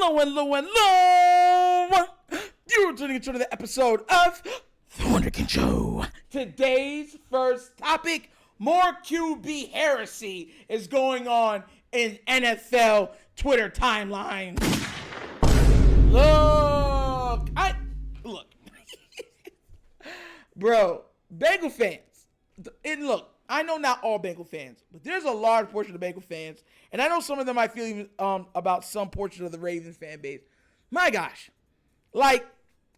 Hello. You're tuning into the episode of The Wunderkind Show. Today's first topic, more QB heresy is going on in NFL Twitter timelines. Look. Bro, Bengal fans, and look, I know not all Bengal fans, but there's a large portion of Bengal fans, and I know some of them might feel even about some portion of the Ravens fan base. My gosh, like,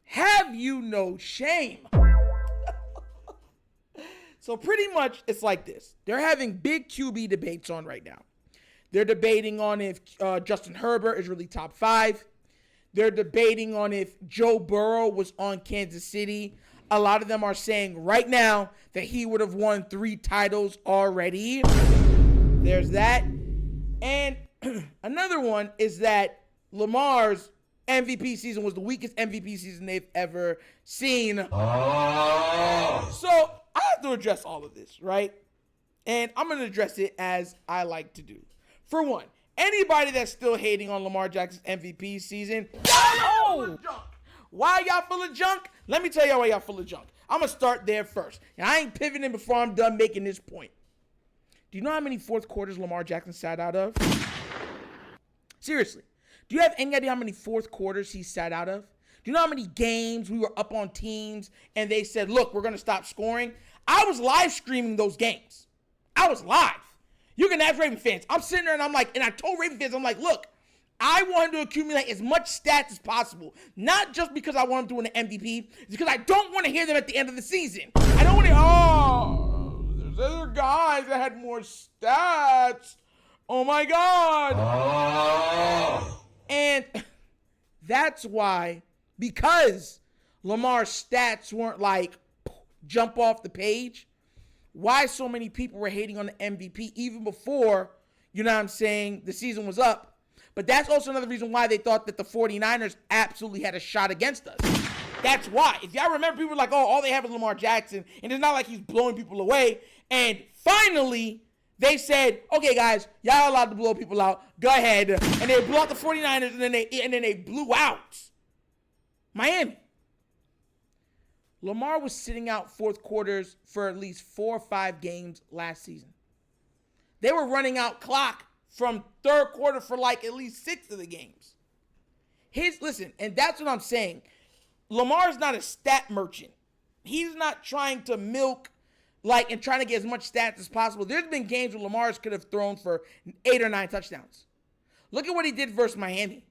have you no shame? So pretty much it's like this. They're having big QB debates on right now. They're debating on if Justin Herbert is really top 5. They're debating on if Joe Burrow was on Kansas City. A lot of them are saying right now that he would have won 3 titles already. There's that. And another one is that Lamar's MVP season was the weakest MVP season they've ever seen. So I have to address all of this, right? And I'm going to address it as I like to do. For one, anybody that's still hating on Lamar Jackson's MVP season, why y'all full of junk? Let me tell y'all why y'all full of junk. I'm going to start there first. And I ain't pivoting before I'm done making this point. Do you know how many fourth quarters Lamar Jackson sat out of? Seriously. Do you have any idea how many fourth quarters he sat out of? Do you know how many games we were up on teams and they said, look, we're going to stop scoring? I was live streaming those games. I was live. You can ask Raven fans. I'm sitting there and I'm like, and I told Raven fans, I'm like, look, I want him to accumulate as much stats as possible. Not just because I want him to win an MVP. It's because I don't want to hear them at the end of the season. I don't want to, there's other guys that had more stats. Oh my God. And that's why, because Lamar's stats weren't like jump off the page, why so many people were hating on the MVP even before, you know what I'm saying, the season was up. But that's also another reason why they thought that the 49ers absolutely had a shot against us. That's why. If y'all remember, people were like, oh, all they have is Lamar Jackson, and it's not like he's blowing people away. And finally, they said, okay, guys, y'all allowed to blow people out. Go ahead. And they blew out the 49ers, and then they blew out Miami. Lamar was sitting out fourth quarters for at least 4 or 5 games last season. They were running out clock from third quarter for like at least 6 of the games. Listen, and that's what I'm saying. Lamar's not a stat merchant. He's not trying to milk and trying to get as much stats as possible. There's been games where Lamar's could have thrown for 8 or 9 touchdowns. Look at what he did versus Miami.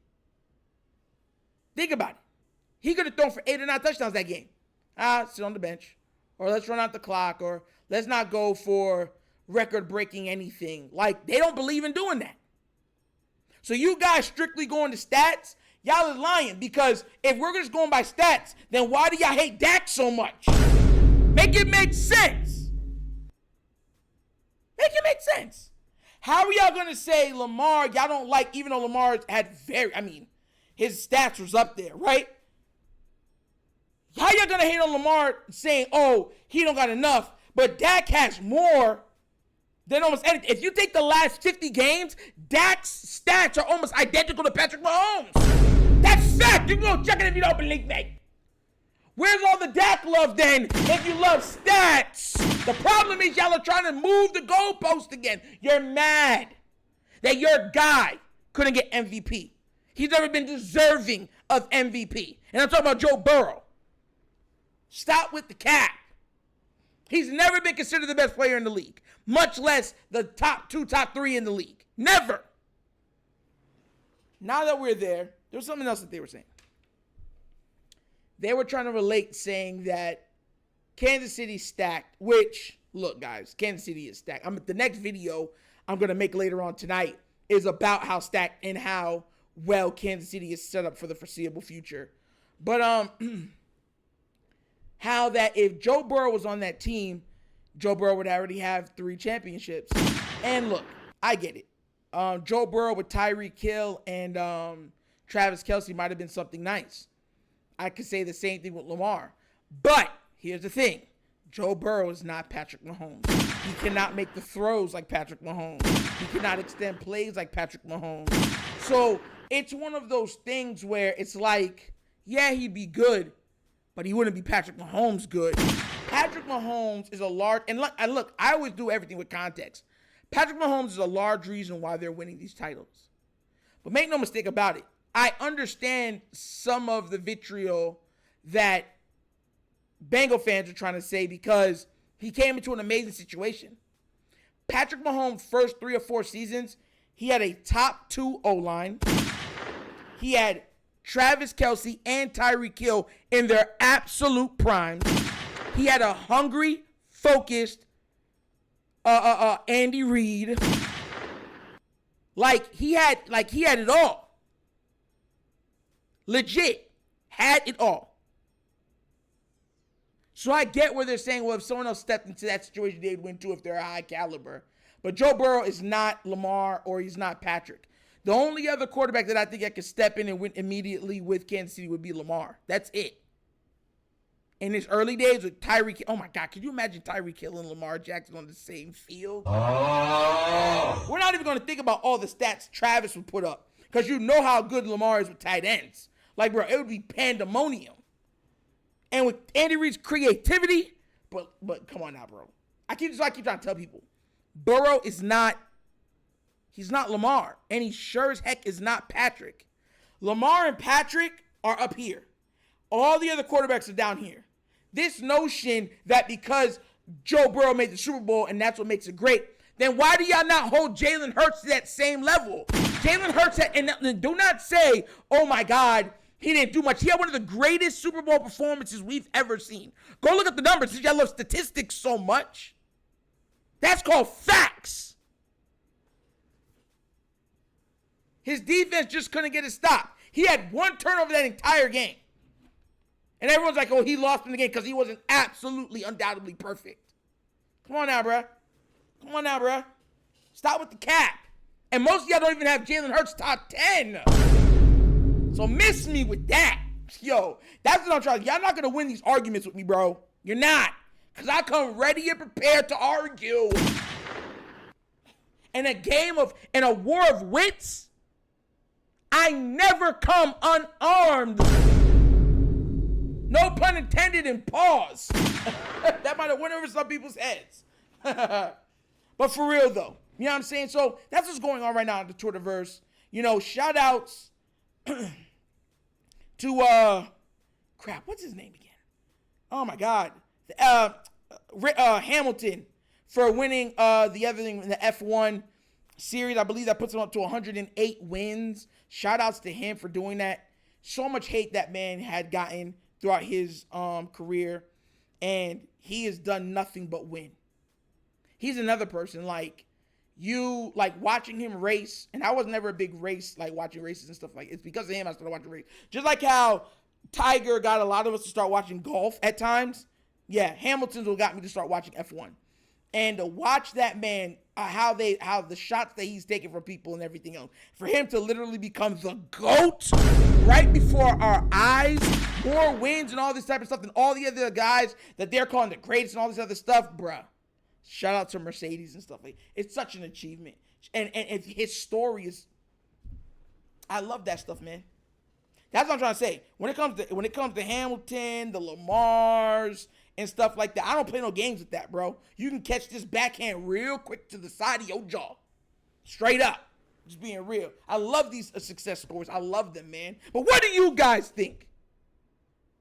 Think about it. He could have thrown for 8 or 9 touchdowns that game. Sit on the bench. Or let's run out the clock. Or let's not go for record-breaking anything. Like, they don't believe in doing that. So you guys strictly going to stats, y'all is lying. Because if we're just going by stats, then why do y'all hate Dak so much? Make it make sense. Make it make sense. How are y'all going to say Lamar, y'all don't like, even though Lamar had his stats was up there, right? How y'all going to hate on Lamar saying, oh, he don't got enough, but Dak has more than almost anything? If you take the last 50 games, Dak's stats are almost identical to Patrick Mahomes. That's fact. You can go check it if you don't believe me. Where's all the Dak love then if you love stats? The problem is y'all are trying to move the goalpost again. You're mad that your guy couldn't get MVP. He's never been deserving of MVP. And I'm talking about Joe Burrow. Stop with the cap. He's never been considered the best player in the league, much less the top 2, top 3 in the league. Never. Now that we're there was something else that they were saying. They were trying to relate, saying that Kansas City's stacked, which, look, guys, Kansas City is stacked. The next video I'm going to make later on tonight is about how stacked and how well Kansas City is set up for the foreseeable future. But how that if Joe Burrow was on that team, Joe Burrow would already have 3 championships. And look, I get it. Joe Burrow with Tyreek Hill and Travis Kelce might have been something nice. I could say the same thing with Lamar. But here's the thing. Joe Burrow is not Patrick Mahomes. He cannot make the throws like Patrick Mahomes. He cannot extend plays like Patrick Mahomes. So it's one of those things where it's like, yeah, he'd be good, but he wouldn't be Patrick Mahomes good. Patrick Mahomes is a large, and look, I always do everything with context. Patrick Mahomes is a large reason why they're winning these titles. But make no mistake about it, I understand some of the vitriol that Bengal fans are trying to say because he came into an amazing situation. Patrick Mahomes' first 3 or 4 seasons, he had a top 2 O-line. He had Travis Kelce and Tyreek Hill in their absolute prime. He had a hungry, focused Andy Reid. He had it all. Legit had it all. So I get where they're saying, well, if someone else stepped into that situation, they'd win too if they're a high caliber. But Joe Burrow is not Lamar or he's not Patrick. The only other quarterback that I think I could step in and win immediately with Kansas City would be Lamar. That's it. In his early days with Tyreek, oh my God, could you imagine Tyreek Hill and Lamar Jackson on the same field? Oh. We're not even going to think about all the stats Travis would put up because you know how good Lamar is with tight ends. Like, bro, it would be pandemonium. And with Andy Reid's creativity, but come on now, bro. I keep trying to tell people, Burrow is not, he's not Lamar, and he sure as heck is not Patrick. Lamar and Patrick are up here. All the other quarterbacks are down here. This notion that because Joe Burrow made the Super Bowl and that's what makes it great, then why do y'all not hold Jalen Hurts to that same level? Jalen Hurts, and do not say, oh my God, he didn't do much. He had one of the greatest Super Bowl performances we've ever seen. Go look at the numbers since y'all love statistics so much. That's called facts. His defense just couldn't get a stop. He had 1 turnover that entire game. And everyone's like, oh, he lost in the game because he wasn't absolutely, undoubtedly perfect. Come on now, bruh. Stop with the cap. And most of y'all don't even have Jalen Hurts top 10. So miss me with that. Yo, that's what I'm trying. Y'all not going to win these arguments with me, bro. You're not. Because I come ready and prepared to argue. In a war of wits, I never come unarmed. No pun intended and pause. That might have went over some people's heads. But for real, though. You know what I'm saying? So that's what's going on right now in the Twitterverse. You know, shout outs to, what's his name again? Oh, my God. Hamilton for winning the other thing in the F1 series. I believe that puts him up to 108 wins. Shout outs to him for doing that. So much hate that man had gotten throughout his career, and he has done nothing but win. He's another person, watching him race, and I was never a big race, watching races and stuff it's because of him I started watching race. Just like how Tiger got a lot of us to start watching golf at times, yeah, Hamilton's what got me to start watching F1. And to watch that man, how the shots that he's taking from people and everything else, for him to literally become the GOAT right before our eyes, more wins and all this type of stuff than all the other guys that they're calling the greatest and all this other stuff, bruh. Shout out to Mercedes and stuff it's such an achievement. And his story is, I love that stuff, man. That's what I'm trying to say. When it comes to Hamilton, the Lamars, and stuff like that, I don't play no games with that, bro. You can catch this backhand real quick to the side of your jaw. Straight up. Just being real. I love these success stories. I love them, man. But what do you guys think?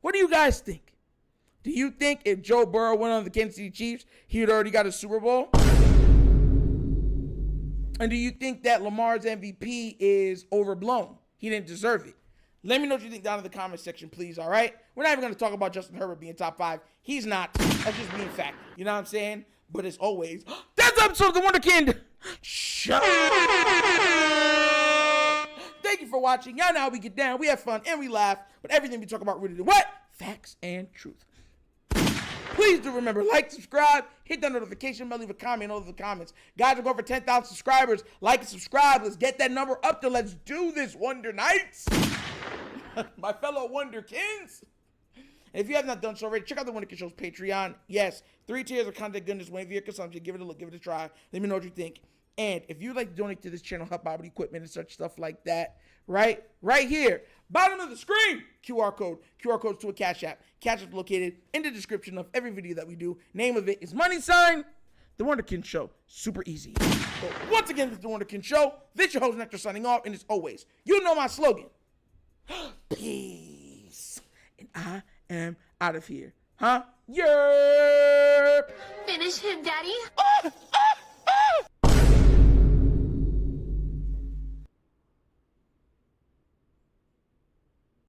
What do you guys think? Do you think if Joe Burrow went on the Kansas City Chiefs, he had already got a Super Bowl? And do you think that Lamar's MVP is overblown? He didn't deserve it. Let me know what you think down in the comment section, please, all right? We're not even going to talk about Justin Herbert being top 5. He's not. That's just being fact. You know what I'm saying? But as always, that's the episode of The Wunderkind Show. Thank you for watching. Y'all know how we get down. We have fun and we laugh. But everything we talk about rooted in what? Facts and truth. Please do remember, subscribe, hit that notification bell, leave a comment in all of the comments. Guys, we're going for 10,000 subscribers. Like and subscribe. Let's get that number up there. Let's do this, Wonder Nights. My fellow Wunderkinds. And if you have not done so already, check out the Wunderkind Show's Patreon. Yes, 3 tiers of content goodness waiting for your consumption. Give it a look. Give it a try. Let me know what you think. And if you'd like to donate to this channel, help out with equipment and such stuff like that, right here, bottom of the screen, QR codes to a Cash App. Cash App located in the description of every video that we do. Name of it is The Wunderkind Show. Super easy. So once again, this is The Wunderkind Show. This your host, Nectar, signing off. And as always, you know my slogan. Peace. And I am out of here. Huh? Yerp. Finish him, Daddy. Oh, oh.